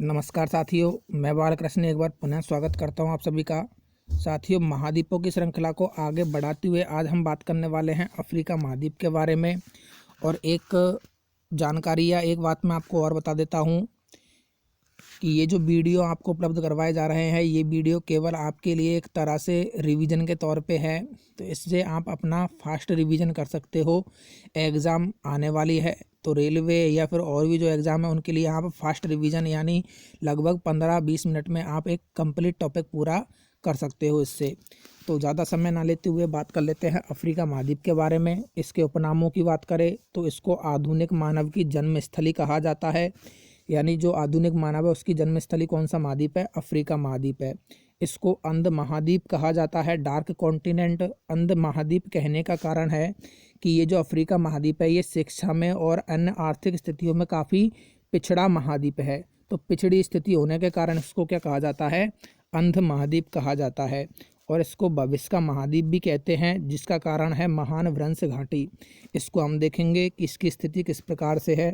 नमस्कार साथियों, मैं बालकृष्ण एक बार पुनः स्वागत करता हूं आप सभी का। साथियों, महाद्वीपों की श्रृंखला को आगे बढ़ाते हुए आज हम बात करने वाले हैं अफ्रीका महाद्वीप के बारे में। और एक जानकारी या एक बात मैं आपको और बता देता हूं कि ये जो वीडियो आपको उपलब्ध करवाए जा रहे हैं, ये वीडियो केवल आपके लिए एक तरह से रिवीजन के तौर पे है। तो इससे आप अपना फास्ट रिवीजन कर सकते हो। एग्ज़ाम आने वाली है तो रेलवे या फिर और भी जो एग्ज़ाम है उनके लिए आप फास्ट रिवीजन यानी लगभग 15-20 मिनट में आप एक कंप्लीट टॉपिक पूरा कर सकते हो इससे। तो ज़्यादा समय ना लेते हुए बात कर लेते हैं अफ्रीका महाद्वीप के बारे में। इसके उपनामों की बात करें तो इसको आधुनिक मानव की जन्मस्थली कहा जाता है। यानी जो आधुनिक मानव है उसकी जन्मस्थली कौन सा महाद्वीप है? अफ्रीका महाद्वीप है। इसको अंध महाद्वीप कहा जाता है, डार्क कॉन्टिनेंट। अंध महाद्वीप कहने का कारण है कि ये जो अफ्रीका महाद्वीप है ये शिक्षा में और अन्य आर्थिक स्थितियों में काफ़ी पिछड़ा महाद्वीप है। तो पिछड़ी स्थिति होने के कारण इसको क्या कहा जाता है? अंध महाद्वीप कहा जाता है। और इसको भविष्य का महाद्वीप भी कहते हैं, जिसका कारण है महान भ्रंश घाटी। इसको हम देखेंगे कि इसकी स्थिति किस प्रकार से है।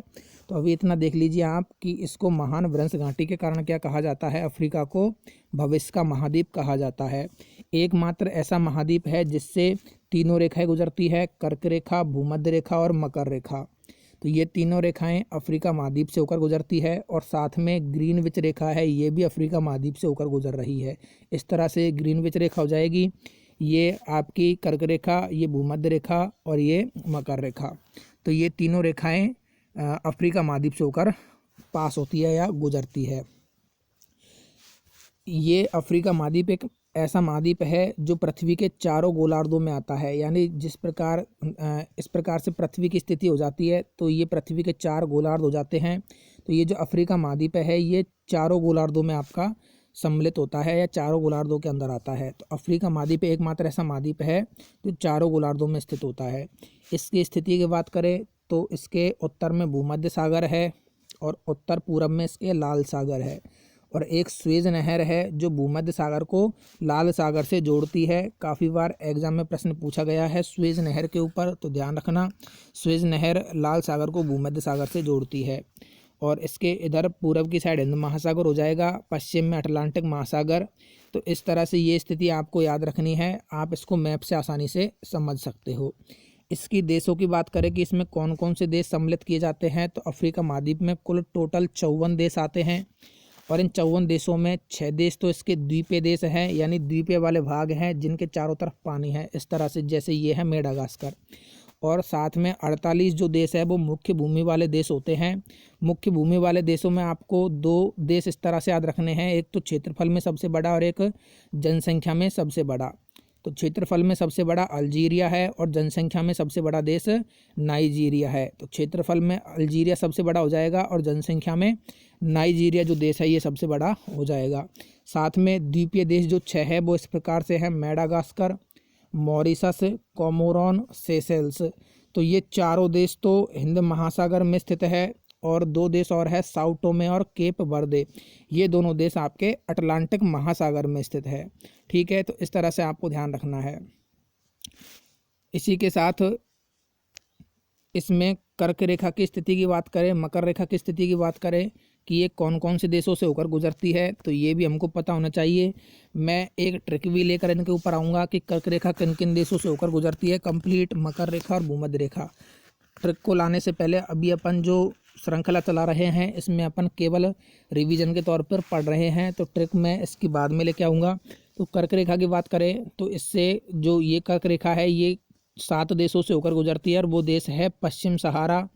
तो अभी इतना देख लीजिए आप कि इसको महान भ्रंश घाटी के कारण क्या कहा जाता है? अफ्रीका को भविष्य का महाद्वीप कहा जाता है। एकमात्र ऐसा महाद्वीप है जिससे तीनों रेखाएं गुजरती है, कर्क रेखा, भूमध्य रेखा और मकर रेखा। तो ये तीनों रेखाएं अफ्रीका महाद्वीप से होकर गुजरती है। और साथ में ग्रीनविच रेखा है, ये भी अफ्रीका महाद्वीप से होकर गुजर रही है। इस तरह से ग्रीनविच रेखा हो जाएगी, ये आपकी कर्क रेखा, ये भूमध्य रेखा और ये मकर रेखा। तो ये तीनों रेखाएं अफ्रीका महाद्वीप से होकर पास होती है या गुजरती है। ये अफ्रीका महाद्वीप एक ऐसा महाद्वीप है जो पृथ्वी के चारों गोलार्धों में आता है। यानी इस प्रकार से पृथ्वी की स्थिति हो जाती है तो ये पृथ्वी के 4 गोलार्ध हो जाते हैं। तो ये जो अफ्रीका महाद्वीप है ये चारों गोलार्धों में आपका सम्मिलित होता है या चारों गोलार्धों के अंदर आता है। तो अफ्रीका महाद्वीप एकमात्र ऐसा महाद्वीप है जो चारों गोलार्धों में स्थित होता है। इसकी स्थिति की बात करें तो इसके उत्तर में भूमध्य सागर है और उत्तर पूरब में इसके लाल सागर है। और एक स्वेज नहर है जो भूमध्य सागर को लाल सागर से जोड़ती है। काफ़ी बार एग्जाम में प्रश्न पूछा गया है स्वेज नहर के ऊपर, तो ध्यान रखना स्वेज नहर लाल सागर को भूमध्य सागर से जोड़ती है। और इसके इधर पूरब की साइड हिंद महासागर हो जाएगा, पश्चिम में अटलांटिक महासागर। तो इस तरह से ये स्थिति आपको याद रखनी है, आप इसको मैप से आसानी से समझ सकते हो। इसकी देशों की बात करें कि इसमें कौन कौन से देश सम्मिलित किए जाते हैं, तो अफ्रीका महाद्वीप में कुल टोटल 54 देश आते हैं। और इन 54 देशों में 6 देश तो इसके द्वीपीय देश हैं, यानी द्वीपीय वाले भाग हैं जिनके चारों तरफ पानी है। इस तरह से जैसे ये है मेडागास्कर। और साथ में 48 जो देश है वो मुख्य भूमि वाले देश होते हैं। मुख्य भूमि वाले देशों में आपको 2 देश इस तरह से याद रखने हैं, एक तो क्षेत्रफल में सबसे बड़ा और एक जनसंख्या में सबसे बड़ा। तो क्षेत्रफल में सबसे बड़ा अल्जीरिया है और जनसंख्या में सबसे बड़ा देश नाइजीरिया है। तो क्षेत्रफल में अल्जीरिया सबसे बड़ा हो जाएगा और जनसंख्या में नाइजीरिया जो देश है ये सबसे बड़ा हो जाएगा। साथ में द्वीपीय देश जो 6 है वो इस प्रकार से है: मेडागास्कर, मॉरिशस, कोमोरोन, सेशेल्स। तो ये चारों देश तो हिंद महासागर में स्थित है। और 2 देश और है साओ टोमे और केप वर्दे, ये दोनों देश आपके अटलांटिक महासागर में स्थित है। ठीक है, तो इस तरह से आपको ध्यान रखना है। इसी के साथ इसमें कर्क रेखा की स्थिति की बात करें, मकर रेखा की स्थिति की बात करें कि ये कौन कौन से देशों से होकर गुजरती है, तो ये भी हमको पता होना चाहिए। मैं एक ट्रिक भी लेकर इनके ऊपर आऊँगा कि कर्क रेखा किन किन देशों से होकर गुजरती है, कंप्लीट मकर रेखा और भूमध्य रेखा। ट्रिक को लाने से पहले अभी अपन जो श्रृंखला चला रहे हैं इसमें अपन केवल रिवीजन के तौर पर पढ़ रहे हैं, तो ट्रिक मैं इसकी बाद में लेके आऊँगा। तो कर्क रेखा की बात करें तो इससे जो ये कर्क रेखा है ये 7 देशों से होकर गुजरती है। और वो देश है पश्चिम सहारा,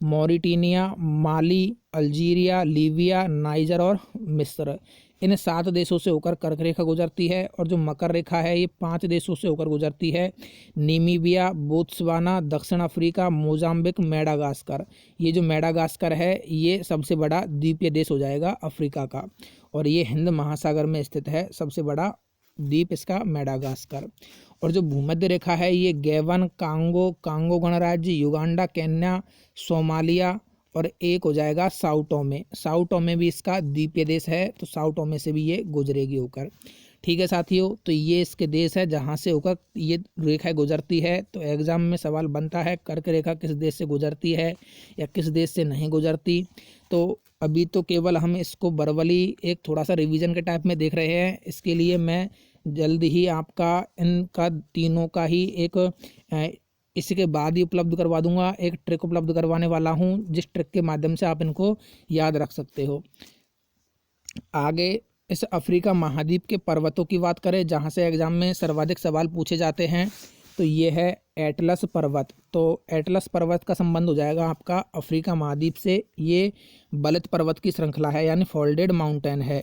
मॉरिटानिया, माली, अल्जीरिया, लीबिया, नाइजर और मिस्र। इन 7 देशों से होकर कर्क रेखा गुजरती है। और जो मकर रेखा है ये 5 देशों से होकर गुजरती है: नामीबिया, बोत्सवाना, दक्षिण अफ्रीका, मोजाम्बिक, मेडागास्कर। ये जो मेडागास्कर है ये सबसे बड़ा द्वीपीय देश हो जाएगा अफ्रीका का। और ये हिंद महासागर में स्थित है, सबसे बड़ा द्वीप इसका मेडागास्कर। और जो भूमध्य रेखा है ये गैबन, कांगो गणराज्य, युगांडा, केन्या, सोमालिया और एक हो जाएगा साओ टोमे। साओ टोमे भी इसका द्वीपीय देश है, तो साओ टोमे से भी ये गुजरेगी होकर। ठीक है साथियों, तो ये इसके देश है जहाँ से होकर ये रेखा गुजरती है। तो एग्जाम में सवाल बनता है कर्क रेखा किस देश से गुजरती है या किस देश से नहीं गुजरती। तो अभी तो केवल हम इसको वर्बली एक थोड़ा सा रिवीजन के टाइप में देख रहे हैं। इसके लिए मैं जल्द ही आपका इनका तीनों का ही एक इसके बाद ही उपलब्ध करवा दूंगा, एक ट्रिक उपलब्ध करवाने वाला हूं, जिस ट्रिक के माध्यम से आप इनको याद रख सकते हो। आगे इस अफ्रीका महाद्वीप के पर्वतों की बात करें, जहां से एग्जाम में सर्वाधिक सवाल पूछे जाते हैं, तो ये है एटलस पर्वत। तो एटलस पर्वत का संबंध हो जाएगा आपका अफ्रीका महाद्वीप से। ये बलित पर्वत की श्रृंखला है, यानी फोल्डेड माउंटेन है।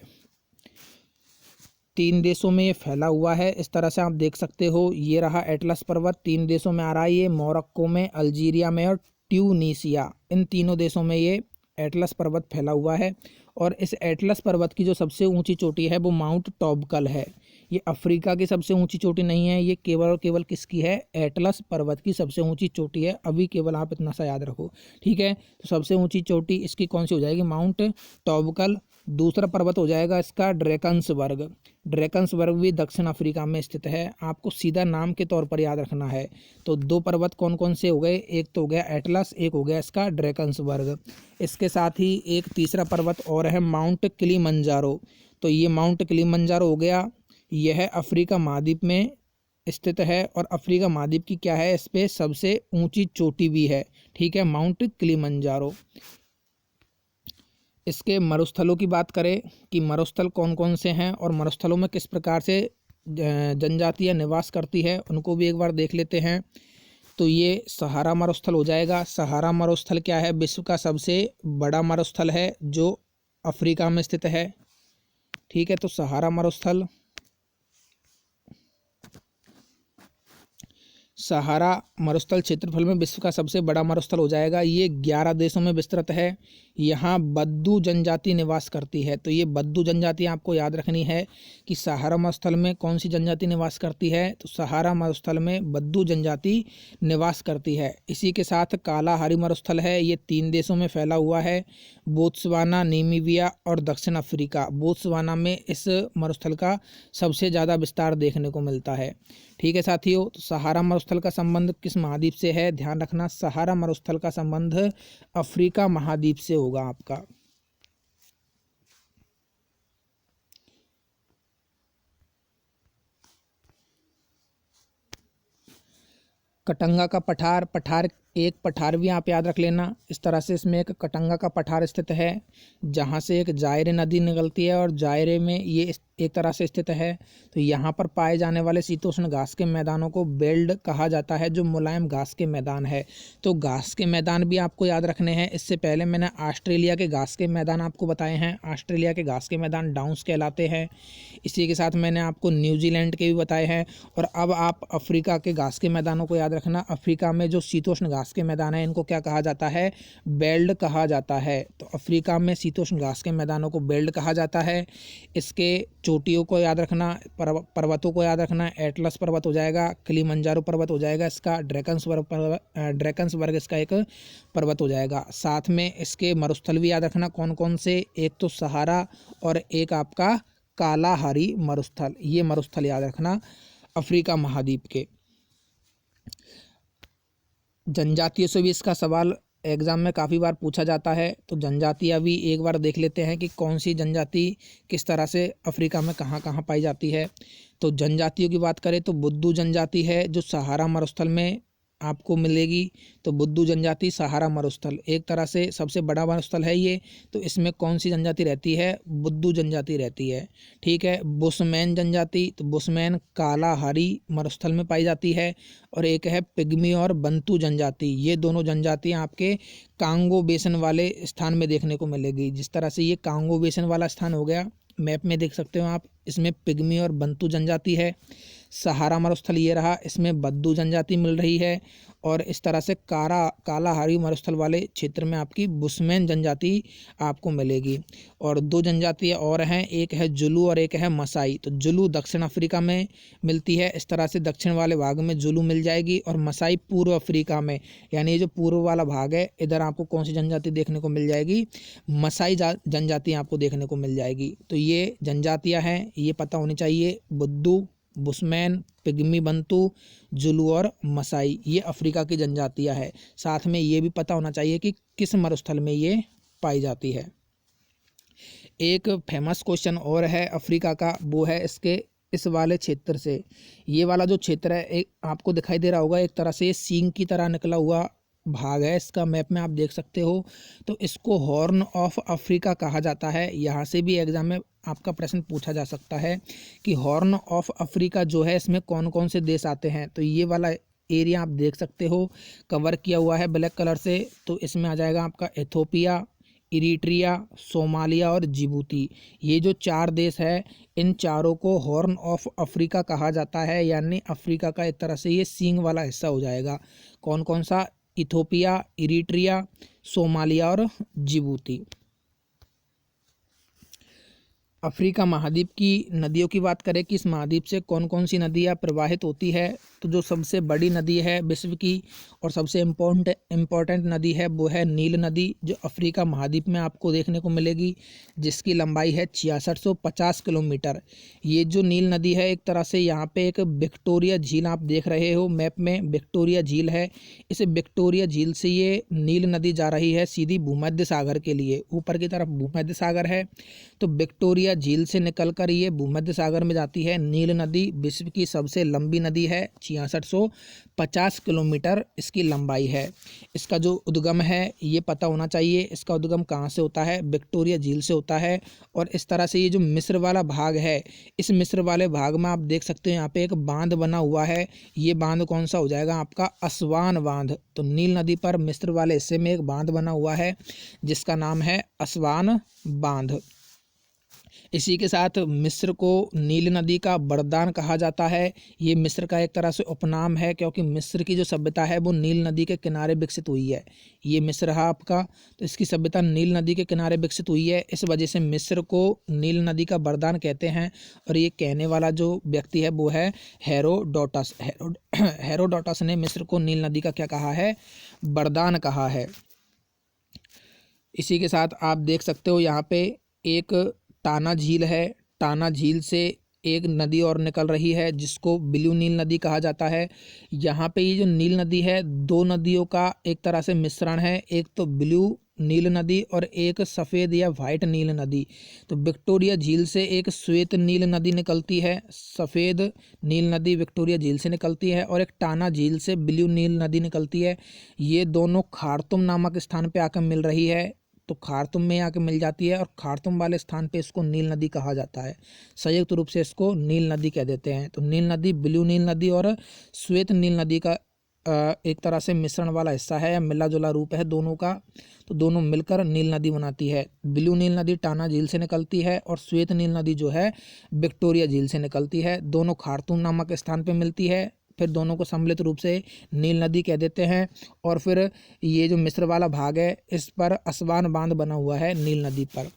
3 देशों में ये फैला हुआ है, इस तरह से आप देख सकते हो। ये रहा एटलस पर्वत, 3 देशों में आ रहा है ये, मोरक्को में, अल्जीरिया में और ट्यूनीसिया, इन तीनों देशों में ये एटलस पर्वत फैला हुआ है। और इस एटलस पर्वत की जो सबसे ऊंची चोटी है वो माउंट टॉबकल है। ये अफ्रीका की सबसे ऊंची चोटी नहीं है, ये केवल और केवल किसकी है, एटलस पर्वत की सबसे ऊंची चोटी है। अभी केवल आप इतना सा याद रखो, ठीक है। तो सबसे ऊंची चोटी इसकी कौन सी हो जाएगी, माउंट टॉबकल। दूसरा पर्वत हो जाएगा इसका ड्रैकन्सबर्ग। ड्रैकन्सबर्ग भी दक्षिण अफ्रीका में स्थित है, आपको सीधा नाम के तौर पर याद रखना है। तो 2 पर्वत कौन कौन से हो गए, एक तो हो गया एटलस, एक हो गया इसका ड्रैकन्सबर्ग। इसके साथ ही एक तीसरा पर्वत और है माउंट किलिमंजारो। तो ये माउंट किलिमंजारो हो गया, यह है अफ्रीका महाद्वीप में स्थित है, और अफ्रीका महाद्वीप की क्या है, इस पे सबसे ऊंची चोटी भी है, ठीक है, माउंट किलिमंजारो। इसके मरुस्थलों की बात करें कि मरुस्थल कौन कौन से हैं और मरुस्थलों में किस प्रकार से जनजातियां निवास करती है, उनको भी एक बार देख लेते हैं। तो ये सहारा मरुस्थल हो जाएगा। सहारा मरुस्थल क्या है, विश्व का सबसे बड़ा मरुस्थल है जो अफ्रीका में स्थित है, ठीक है। तो सहारा मरुस्थल, सहारा मरुस्थल क्षेत्रफल में विश्व का सबसे बड़ा मरुस्थल हो जाएगा। ये 11 देशों में विस्तृत है। यहाँ बद्दू जनजाति निवास करती है। तो ये बद्दू जनजाति आपको याद रखनी है कि सहारा मरुस्थल में कौन सी जनजाति निवास करती है, तो सहारा मरुस्थल में बद्दू जनजाति निवास करती है। इसी के साथ कालाहारी मरुस्थल है, ये 3 देशों में फैला हुआ है, बोत्सवाना, नामीबिया और दक्षिण अफ्रीका। बोत्सवाना में इस मरुस्थल का सबसे ज़्यादा विस्तार देखने को मिलता है, ठीक है साथियों। तो सहारा मरुस्थल का संबंध किस महाद्वीप से है, ध्यान रखना, सहारा मरुस्थल का संबंध अफ्रीका महाद्वीप से होगा आपका। कटंगा का पठार, पठार एक पठार भी आप याद रख लेना, इस तरह से इसमें एक कटंगा का पठार स्थित है, जहाँ से एक जायरे नदी निकलती है और जायरे में ये एक तरह से स्थित है। तो यहाँ पर पाए जाने वाले शीतोष्ण घास के मैदानों को बेल्ट कहा जाता है, जो मुलायम घास के मैदान है। तो घास के मैदान भी आपको याद रखने हैं। इससे पहले मैंने ऑस्ट्रेलिया के घास के मैदान आपको बताए हैं, ऑस्ट्रेलिया के घास के मैदान डाउन्स कहलाते हैं। इसी के साथ मैंने आपको न्यूजीलैंड के भी बताए हैं। और अब आप अफ्रीका के घास के मैदानों को याद रखना। अफ्रीका में जो शीतोष्ण घास के मैदान है, इनको क्या कहा जाता है, बेल्ट कहा जाता है। तो अफ्रीका में शीतोष्ण घास के मैदानों को बेल्ट कहा जाता है। इसके चोटियों को याद रखना, पर्वतों को याद रखना, एटलस पर्वत हो जाएगा, किलिमंजारो पर्वत हो जाएगा इसका, ड्रैकन्सबर्ग इसका एक पर्वत हो जाएगा। साथ में इसके मरुस्थल भी याद रखना, कौन कौन से, एक तो सहारा और एक आपका कालाहारी मरुस्थल। ये मरुस्थल याद रखना अफ्रीका महाद्वीप के। जनजातियों से भी इसका सवाल एग्जाम में काफ़ी बार पूछा जाता है। तो जनजातियाँ भी एक बार देख लेते हैं कि कौन सी जनजाति किस तरह से अफ्रीका में कहाँ कहाँ पाई जाती है। तो जनजातियों की बात करें तो बुद्दू जनजाति है, जो सहारा मरुस्थल में आपको मिलेगी। तो बुद्दू जनजाति सहारा मरुस्थल एक तरह से सबसे बड़ा मरुस्थल है ये। तो इसमें कौन सी जनजाति रहती है, बुद्दू जनजाति रहती है, ठीक है। बुशमैन जनजाति, तो बुशमैन कालाहारी मरुस्थल में पाई जाती है। और एक है पिग्मी और बंतू जनजाति, ये दोनों जनजातियाँ आपके कांगो बेसन वाले स्थान में देखने को मिलेगी। जिस तरह से ये कांगो बेसन वाला स्थान हो गया, मैप में देख सकते हो आप, इसमें पिग्मी और बंतू जनजाति है। सहारा मरुस्थल ये रहा, इसमें बद्दू जनजाति मिल रही है। और इस तरह से कालाहारी मरुस्थल वाले क्षेत्र में आपकी बुशमैन जनजाति आपको मिलेगी। और 2 जनजातियाँ और हैं, एक है जुलू और एक है मसाई। तो जुलू दक्षिण अफ्रीका में मिलती है, इस तरह से दक्षिण वाले भाग में जुलू मिल जाएगी। और मसाई पूर्व अफ्रीका में, यानी ये जो पूर्व वाला भाग है, इधर आपको कौन सी जनजाति देखने को मिल जाएगी, मसाई जनजाति आपको देखने को मिल जाएगी। तो ये जनजातियाँ हैं, ये पता होनी चाहिए, बुद्दू, बुशमैन, पिग्मी बंतू, जुलू और मसाई, ये अफ्रीका की जनजातियां है। साथ में ये भी पता होना चाहिए कि किस मरुस्थल में ये पाई जाती है। एक फेमस क्वेश्चन और है अफ्रीका का, वो है इसके इस वाले क्षेत्र से। ये वाला जो क्षेत्र है, एक आपको दिखाई दे रहा होगा, एक तरह से सींग की तरह निकला हुआ भाग है इसका, मैप में आप देख सकते हो। तो इसको हॉर्न ऑफ अफ्रीका कहा जाता है। यहाँ से भी एग्जाम में आपका प्रश्न पूछा जा सकता है कि हॉर्न ऑफ अफ्रीका जो है इसमें कौन कौन से देश आते हैं। तो ये वाला एरिया आप देख सकते हो कवर किया हुआ है ब्लैक कलर से। तो इसमें आ जाएगा आपका इथोपिया, इरिट्रिया, सोमालिया और जिबूती। ये जो 4 देश है, इन चारों को हॉर्न ऑफ अफ्रीका कहा जाता है, यानी अफ्रीका का एक तरह से ये सींग वाला हिस्सा हो जाएगा। कौन कौन सा? इथोपिया, इरिट्रिया, सोमालिया और जिबूती। अफ्रीका महाद्वीप की नदियों की बात करें कि इस महाद्वीप से कौन कौन सी नदियाँ प्रवाहित होती है, तो जो सबसे बड़ी नदी है विश्व की और सबसे इम्पोर्टेंट नदी है वो है नील नदी, जो अफ्रीका महाद्वीप में आपको देखने को मिलेगी, जिसकी लंबाई है 6650 किलोमीटर। ये जो नील नदी है, एक तरह से यहाँ पे एक विक्टोरिया झील आप देख रहे हो मैप में, विक्टोरिया झील है। इस विक्टोरिया झील से ये नील नदी जा रही है सीधी भूमध्य सागर के लिए, ऊपर की तरफ भूमध्य सागर है। तो विक्टोरिया झील से निकलकर ये भूमध्य सागर में जाती है। नील नदी विश्व की सबसे लंबी नदी है, 6650 किलोमीटर इसकी लंबाई है। इसका जो उद्गम है ये पता होना चाहिए, इसका उद्गम कहाँ से होता है? विक्टोरिया झील से होता है। और इस तरह से ये जो मिस्र वाला भाग है, इस मिस्र वाले भाग में आप देख सकते हो यहाँ पे एक बांध बना हुआ है। ये बांध कौन सा हो जाएगा आपका? अस्वान बांध। तो नील नदी पर मिस्र वाले हिस्से में एक बांध बना हुआ है जिसका नाम है अस्वान बांध। इसी के साथ मिस्र को नील नदी का वरदान कहा जाता है। ये मिस्र का एक तरह से उपनाम है, क्योंकि मिस्र की जो सभ्यता है वो नील नदी के किनारे विकसित हुई है। ये मिस्र है आपका, तो इसकी सभ्यता नील नदी के किनारे विकसित हुई है। इस वजह से मिस्र को नील नदी का वरदान कहते हैं। और ये कहने वाला जो व्यक्ति है वो है हेरोडोटस। हेरोडोटस ने मिस्र को नील नदी का क्या कहा है? वरदान कहा है। इसी के साथ आप देख सकते हो यहाँ पे एक टाना झील है। टाना झील से एक नदी और निकल रही है जिसको ब्लू नील नदी कहा जाता है। यहाँ पे ये जो नील नदी है, 2 नदियों का एक तरह से मिश्रण है, एक तो ब्लू नील नदी और एक सफ़ेद या वाइट नील नदी। तो विक्टोरिया झील से एक श्वेत नील नदी निकलती है, सफ़ेद नील नदी विक्टोरिया झील से निकलती है, और एक टाना झील से ब्लू नील नदी निकलती है। ये दोनों खार्तुम नामक स्थान पे आकर मिल रही है। तो खार्तुम में आके मिल जाती है और खार्तुम वाले स्थान पे इसको नील नदी कहा जाता है। संयुक्त रूप से इसको नील नदी कह देते हैं। तो नील नदी ब्लू नील नदी और श्वेत नील नदी का एक तरह से मिश्रण वाला हिस्सा है या मिला जुला रूप है दोनों का। तो दोनों मिलकर नील नदी बनाती है। ब्लू नील नदी टाना झील से निकलती है और श्वेत नील नदी जो है विक्टोरिया झील से निकलती है। दोनों खार्तुम नामक स्थान पे मिलती है, फिर दोनों को सम्मिलित रूप से नील नदी कह देते हैं। और फिर ये जो मिस्र वाला भाग है, इस पर अस्वान बांध बना हुआ है नील नदी पर।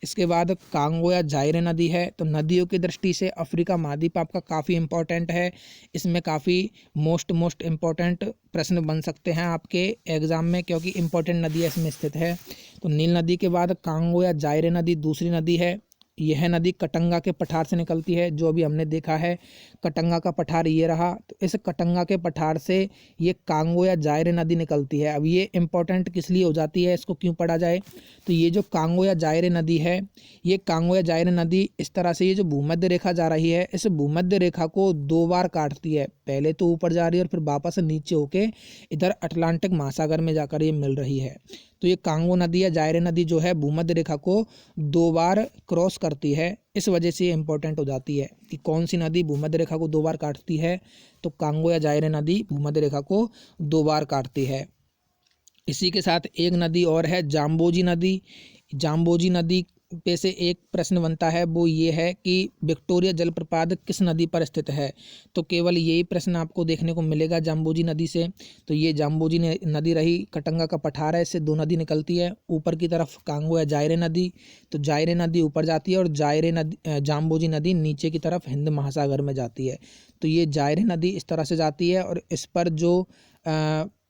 इसके बाद कांगो या जायरे नदी है। तो नदियों की दृष्टि से अफ्रीका महाद्वीप आपका काफ़ी इम्पोर्टेंट है। इसमें काफ़ी मोस्ट इम्पोर्टेंट प्रश्न बन सकते हैं आपके एग्ज़ाम में, क्योंकि इम्पोर्टेंट नदियाँ इसमें स्थित है। तो नील नदी के बाद कांगो या जायरे नदी दूसरी नदी है। यह नदी कटंगा के पठार से निकलती है, जो अभी हमने देखा है। कटंगा का पठार ये रहा। तो इस कटंगा के पठार से ये कांगो या जायरे नदी निकलती है। अब ये इम्पोर्टेंट किस लिए हो जाती है, इसको क्यों पढ़ा जाए? तो ये जो कांगो या जायरे नदी है, ये कांगो या जायरे नदी इस तरह से ये जो भूमध्य रेखा जा रही है, इस भूमध्य रेखा को 2 बार काटती है। पहले तो ऊपर जा रही है और फिर वापस नीचे होके इधर अटलांटिक महासागर में जाकर ये मिल रही है। तो ये कांगो नदी या जायरे नदी जो है भूमध्य रेखा को 2 बार क्रॉस करती है। इस वजह से ये इंपॉर्टेंट हो जाती है कि कौन सी नदी भूमध्य रेखा को 2 बार काटती है। तो कांगो या जायरे नदी भूमध्य रेखा को 2 बार काटती है। इसी के साथ एक नदी और है जाम्बोजी नदी। जाम्बोजी नदी पे से एक प्रश्न बनता है, वो ये है कि विक्टोरिया जलप्रपात किस नदी पर स्थित है। तो केवल यही प्रश्न आपको देखने को मिलेगा जाम्बोजी नदी से। तो ये जाम्बोजी नदी रही, कटंगा का पठार है, इससे 2 नदी निकलती है। ऊपर की तरफ कांगो या जायरे नदी, तो जायरे नदी ऊपर जाती है और जाम्बोजी नदी नीचे की तरफ हिंद महासागर में जाती है। तो ये जायरे नदी इस तरह से जाती है और इस पर जो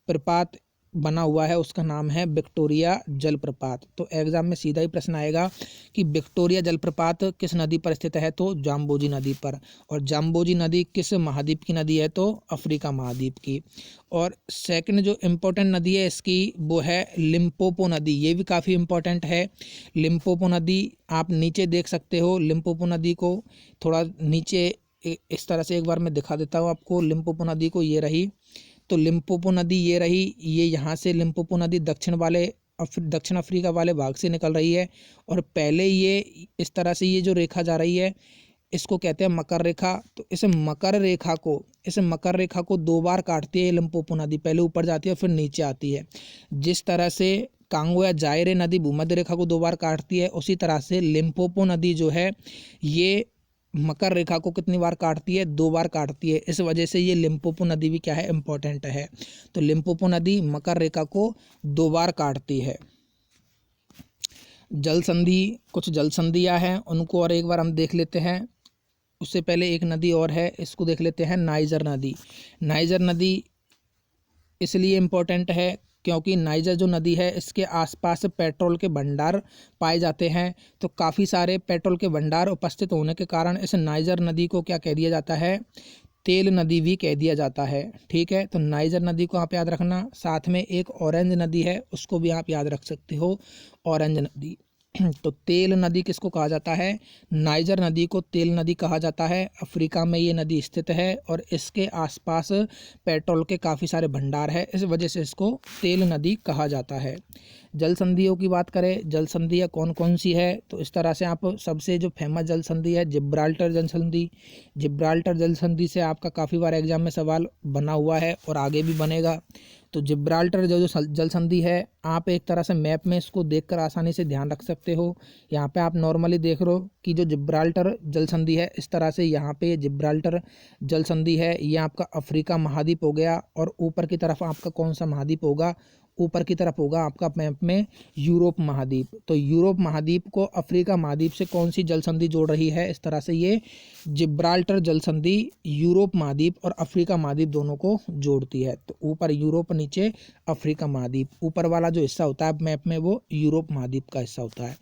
प्रपात बना हुआ है उसका नाम है विक्टोरिया जलप्रपात। तो एग्जाम में सीधा ही प्रश्न आएगा कि विक्टोरिया जलप्रपात किस नदी पर स्थित है, तो जाम्बोजी नदी पर। और जाम्बोजी नदी किस महाद्वीप की नदी है, तो अफ्रीका महाद्वीप की। और सेकंड जो इम्पोर्टेंट नदी है इसकी वो है लिम्पोपो नदी, ये भी काफ़ी इम्पोर्टेंट है। लिम्पोपो नदी आप नीचे देख सकते हो, लिम्पोपो नदी को थोड़ा नीचे इस तरह से एक बार मैं दिखा देता हूँ आपको लिम्पोपो नदी को। ये रही, तो लिम्पोपो नदी ये रही, ये यहाँ से लिम्पोपो नदी दक्षिण अफ्रीका वाले भाग से निकल रही है। और पहले ये इस तरह से ये जो रेखा जा रही है इसको कहते हैं मकर रेखा। तो इस मकर रेखा को दो बार काटती है लिम्पोपो नदी, पहले ऊपर जाती है फिर नीचे आती है। जिस तरह से कांगो या जायरे नदी भूमध्य रेखा को दो बार काटती है, उसी तरह से लिम्पोपो नदी जो है ये मकर रेखा को कितनी बार काटती है, दो बार काटती है। इस वजह से ये लिम्पोपो नदी भी क्या है, इम्पोर्टेंट है। तो लिम्पोपो नदी मकर रेखा को दो बार काटती है। जल संधि, कुछ जल संधियाँ हैं उनको और एक बार हम देख लेते हैं। उससे पहले एक नदी और है, इसको देख लेते हैं, नाइजर नदी। नाइजर नदी इसलिए इम्पोर्टेंट है क्योंकि नाइजर जो नदी है इसके आसपास पेट्रोल के भंडार पाए जाते हैं। तो काफ़ी सारे पेट्रोल के भंडार उपस्थित होने के कारण इस नाइजर नदी को क्या कह दिया जाता है, तेल नदी भी कह दिया जाता है। ठीक है, तो नाइजर नदी को आप याद रखना। साथ में एक ऑरेंज नदी है उसको भी आप याद रख सकते हो, ऑरेंज नदी। तो तेल नदी किसको कहा जाता है, नाइजर नदी को तेल नदी कहा जाता है। अफ्रीका में ये नदी स्थित है और इसके आसपास पेट्रोल के काफ़ी सारे भंडार है, इस वजह से इसको तेल नदी कहा जाता है। जल संधियों की बात करें, जल संधियाँ कौन कौन सी है, तो इस तरह से आप सबसे जो फेमस जल संधि है जिब्राल्टर जल संधि। जिब्राल्टर जल संधि से आपका काफ़ी बार एग्जाम में सवाल बना हुआ है और आगे भी बनेगा। तो जिब्राल्टर जो जल संधि है, आप एक तरह से मैप में इसको देखकर आसानी से ध्यान रख सकते हो। यहाँ पे आप नॉर्मली देख रहे हो कि जो जिब्राल्टर जल संधि है, इस तरह से यहाँ पे जिब्राल्टर जल संधि है, ये आपका अफ्रीका महाद्वीप हो गया। और ऊपर की तरफ आपका कौन सा महाद्वीप होगा, ऊपर की तरफ होगा आपका मैप में यूरोप महाद्वीप। तो यूरोप महाद्वीप को अफ्रीका महाद्वीप से कौन सी जल संधि जोड़ रही है, इस तरह से ये जिब्राल्टर जल संधि यूरोप महाद्वीप और अफ्रीका महाद्वीप दोनों को जोड़ती है। तो ऊपर यूरोप, नीचे अफ्रीका महाद्वीप, ऊपर वाला जो हिस्सा होता है मैप में वो यूरोप महाद्वीप का हिस्सा होता है।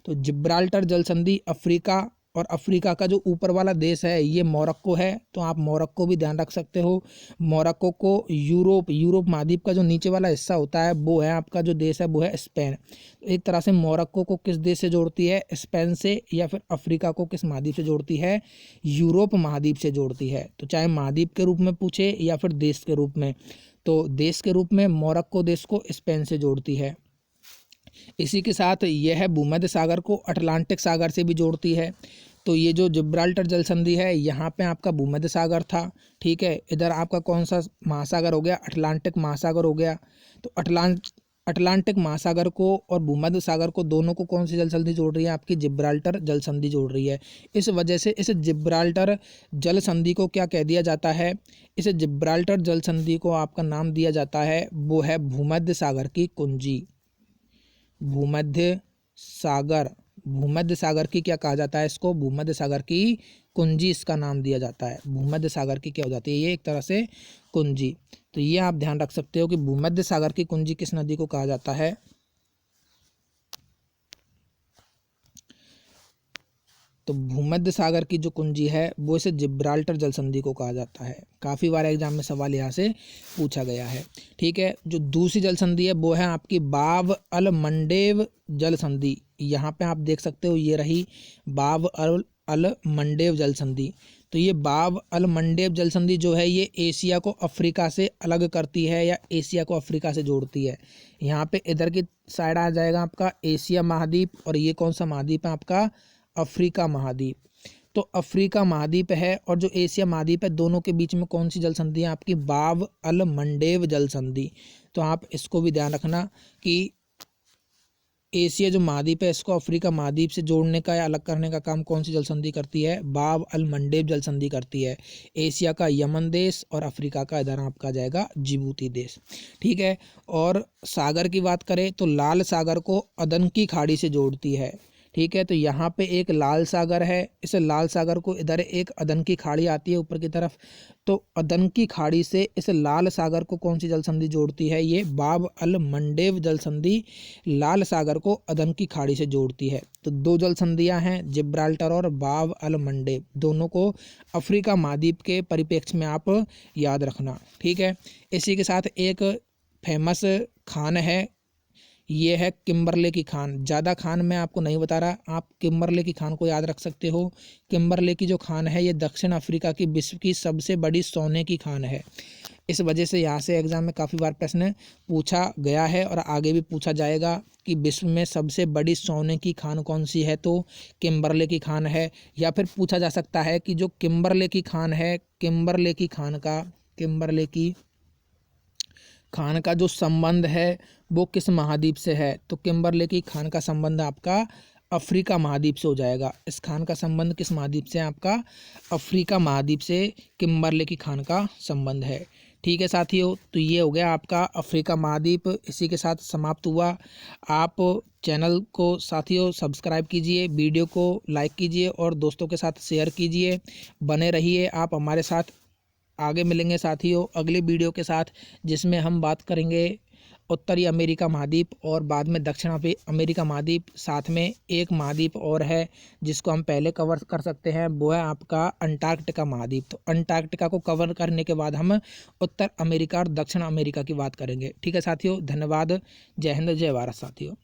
तो जिब्राल्टर जल संधि अफ्रीका, और अफ्रीका का जो ऊपर वाला देश है ये मोरक्को है, तो आप मोरक्को भी ध्यान रख सकते हो। मोरक्को को यूरोप महाद्वीप का जो नीचे वाला हिस्सा होता है वो है आपका जो देश है वो है स्पेन। एक तरह से मोरक्को को किस देश से जोड़ती है, स्पेन से, या फिर अफ्रीका को किस महाद्वीप से जोड़ती है, यूरोप महाद्वीप से जोड़ती है। तो चाहे महाद्वीप के रूप में पूछे या फिर देश के रूप में, तो देश के रूप में मोरक्को देश को स्पेन से जोड़ती है। इसी के साथ यह भूमध्य सागर को अटलांटिक सागर से भी जोड़ती है। तो ये जो जिब्राल्टर जल संधि है यहाँ पे आपका भूमध्य सागर था, ठीक है, इधर आपका कौन सा महासागर हो गया, अटलांटिक महासागर हो गया। तो अटलांटिक महासागर को और भूमध्य सागर को दोनों को कौन सी जल संधि जोड़ रही है, आपकी जिब्राल्टर जल संधि जोड़ रही है। इस वजह से इस जिब्राल्टर जल संधि को क्या कह दिया जाता है, इस जिब्राल्टर जल संधि को आपका नाम दिया जाता है वो है भूमध्य सागर की कुंजी। भूमध्य सागर की क्या कहा जाता है, इसको भूमध्य सागर की कुंजी इसका नाम दिया जाता है। भूमध्य सागर की क्या हो जाती है, ये एक तरह से कुंजी। तो ये आप ध्यान रख सकते हो कि भूमध्य सागर की कुंजी किस नदी को कहा जाता है। तो भूमध्य सागर की जो कुंजी है वो इसे जिब्राल्टर जल संधि को कहा जाता है। काफ़ी बार एग्जाम में सवाल यहाँ से पूछा गया है। ठीक है, जो दूसरी जल संधि है वो है आपकी बाब अल मंडेव जल संधि। यहाँ पे आप देख सकते हो ये रही बाब अल मंडेव जल संधि। तो ये बाब अल मंडेव जल संधि जो है ये एशिया को अफ्रीका से अलग करती है या एशिया को अफ्रीका से जोड़ती है। यहाँ पे इधर की साइड आ जाएगा आपका एशिया महाद्वीप और ये कौन सा महाद्वीप है आपका अफ्रीका महाद्वीप। तो अफ्रीका महाद्वीप है और जो एशिया महाद्वीप है दोनों के बीच में कौन सी जल संधि है आपकी बाब अल मंडेव जल संधि। तो आप इसको भी ध्यान रखना कि एशिया जो महाद्वीप है इसको अफ्रीका महाद्वीप से जोड़ने का या अलग करने का काम कौन सी जल संधि करती है, बाब अल मंडेव जल संधि करती है। एशिया का यमन देश और अफ्रीका का इधर आपका जाएगा जिबूती देश। ठीक है, और सागर की बात करें तो लाल सागर को अदन की खाड़ी से जोड़ती है। ठीक है। तो यहाँ पे एक लाल सागर है, इस लाल सागर को इधर एक अदन की खाड़ी आती है ऊपर की तरफ, तो अदन की खाड़ी से इस लाल सागर को कौन सी जल संधि जोड़ती है? ये बाब अल मंडेव जल संधि लाल सागर को अदन की खाड़ी से जोड़ती है। तो दो जल संधियाँ हैं, जिब्राल्टर और बाब अल मंडेव, दोनों को अफ्रीका महाद्वीप के परिप्रेक्ष्य में आप याद रखना। ठीक है। इसी के साथ एक फेमस खान है, ये है किम्बरले की खान। ज़्यादा खान मैं आपको नहीं बता रहा, आप किम्बरले की खान को याद रख सकते हो। किम्बरले की जो खान है ये दक्षिण अफ्रीका की विश्व की सबसे बड़ी सोने की खान है। इस वजह से यहाँ से एग्जाम में काफ़ी बार प्रश्न पूछा गया है और आगे भी पूछा जाएगा कि विश्व में सबसे बड़ी सोने की खान कौन सी है, तो किम्बरले की खान है। या फिर पूछा जा सकता है कि जो किम्बरले की खान है, किम्बरले की खान का जो संबंध है वो किस महाद्वीप से है? तो किम्बरले की खान का संबंध आपका अफ्रीका महाद्वीप से हो जाएगा। इस खान का संबंध किस महाद्वीप से है? आपका अफ्रीका महाद्वीप से किम्बरले की खान का संबंध है। ठीक है साथियों, तो ये हो गया आपका अफ्रीका महाद्वीप, इसी के साथ समाप्त हुआ। आप चैनल को साथियों सब्सक्राइब कीजिए, वीडियो को लाइक कीजिए और दोस्तों के साथ शेयर कीजिए। बने रहिए आप हमारे साथ। आगे मिलेंगे साथियों अगली वीडियो के साथ, जिसमें हम बात करेंगे उत्तरी अमेरिका महाद्वीप और बाद में दक्षिण अमेरिका महाद्वीप। साथ में एक महाद्वीप और है जिसको हम पहले कवर कर सकते हैं, वो है आपका अंटार्कटिका महाद्वीप। तो अंटार्कटिका को कवर करने के बाद हम उत्तर अमेरिका और दक्षिण अमेरिका की बात करेंगे। ठीक है साथियों, धन्यवाद। जय हिंद, जय भारत साथियों।